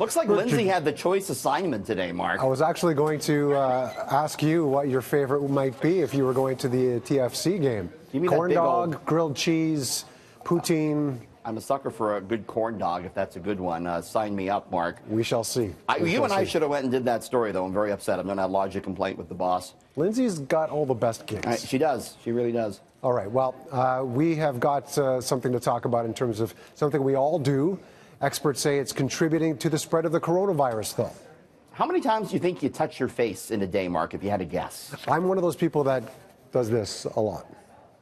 Looks like Lindsay had the choice assignment today, Mark. I was actually going to ask you what your favorite might be if you were going to the TFC game. Corn dog, grilled cheese, poutine. I'm a sucker for a good corn dog, if that's a good one. Sign me up, Mark. We shall see. You and I should have went and did that story, though. I'm very upset. I'm going to lodge a complaint with the boss. Lindsay's got all the best gigs. She does. She really does. All right. Well, we have got something to talk about in terms of something we all do. Experts say it's contributing to the spread of the coronavirus, though. How many times do you think you touch your face in a day, Mark, if you had to guess? I'm one of those people that does this a lot.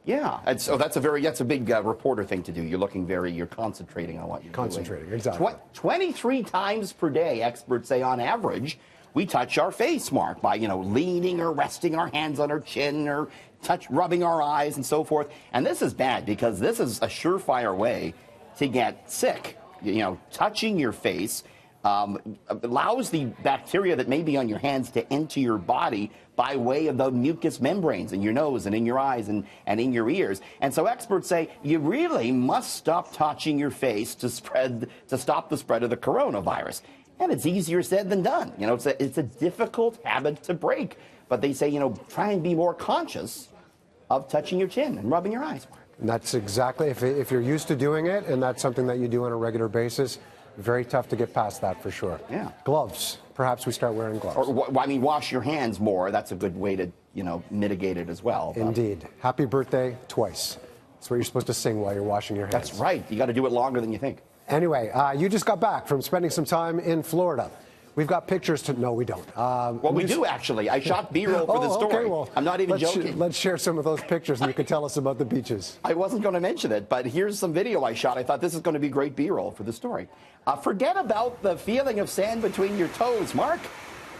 Yeah, and so that's a big reporter thing to do. You're concentrating on what you're doing. Exactly. 23 times per day, experts say on average, we touch our face, Mark, by, leaning or resting our hands on our chin or rubbing our eyes and so forth. And this is bad because this is a surefire way to get sick. Touching your face allows the bacteria that may be on your hands to enter your body by way of the mucous membranes in your nose and in your eyes and in your ears. And so experts say you really must stop touching your face to stop the spread of the coronavirus. And it's easier said than done. It's a difficult habit to break. But they say, try and be more conscious of touching your chin and rubbing your eyes. And that's exactly, if you're used to doing it and that's something that you do on a regular basis, very tough to get past that for sure. Yeah. Gloves. Perhaps we start wearing gloves. Or, wash your hands more. That's a good way to, mitigate it as well. Indeed. Happy birthday twice. That's what you're supposed to sing while you're washing your hands. That's right. You got to do it longer than you think. Anyway, you just got back from spending some time in Florida. We've got pictures to... No, we don't. We do, actually. I shot B-roll for the story. Okay, well, I'm not even joking. Let's share some of those pictures, and you can tell us about the beaches. I wasn't going to mention it, but here's some video I shot. I thought this is going to be great B-roll for the story. Forget about the feeling of sand between your toes, Mark.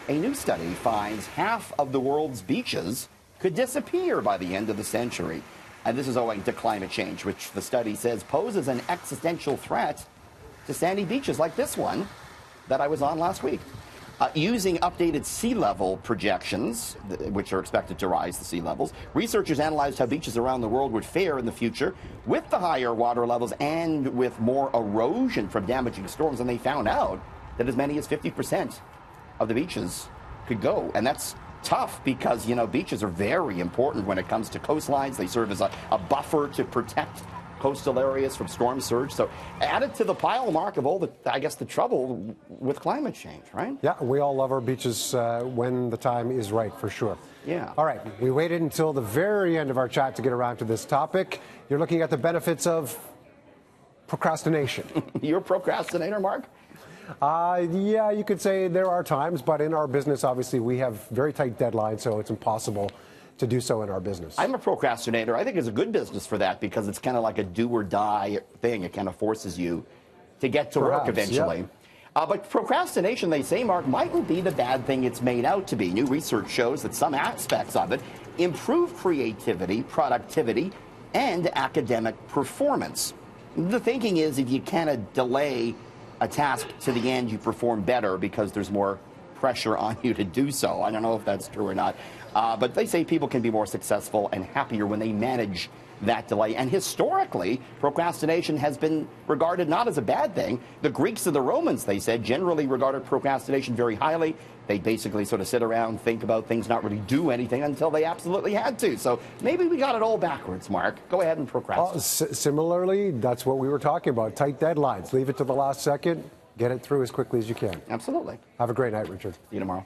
A new study finds half of the world's beaches could disappear by the end of the century. And this is owing to climate change, which the study says poses an existential threat to sandy beaches like this one that I was on last week. Using updated sea level projections, which are expected to rise the sea levels, researchers analyzed how beaches around the world would fare in the future with the higher water levels and with more erosion from damaging storms. And they found out that as many as 50% of the beaches could go. And that's tough because, beaches are very important when it comes to coastlines. They serve as a buffer to protect coastal areas from storm surge. So added to the pile, Mark, of all the trouble with climate change, right? Yeah, we all love our beaches when the time is right, for sure. Yeah. All right, we waited until the very end of our chat to get around to this topic. You're looking at the benefits of procrastination. You're a procrastinator, Mark? Yeah, you could say there are times, but in our business, obviously, we have very tight deadlines, so it's impossible to do so in our business. I'm a procrastinator. I think it's a good business for that because it's kind of like a do or die thing. It kind of forces you to get to work eventually. Yep. But procrastination, they say, Mark, mightn't be the bad thing it's made out to be. New research shows that some aspects of it improve creativity, productivity, and academic performance. The thinking is if you kind of delay a task to the end, you perform better because there's more pressure on you to do so. I don't know if that's true or not. But they say people can be more successful and happier when they manage that delay. And historically, procrastination has been regarded not as a bad thing. The Greeks and the Romans, they said, generally regarded procrastination very highly. They basically sort of sit around, think about things, not really do anything until they absolutely had to. So maybe we got it all backwards, Mark. Go ahead and procrastinate. Similarly, that's what we were talking about. Tight deadlines. Leave it to the last second. Get it through as quickly as you can. Absolutely. Have a great night, Richard. See you tomorrow.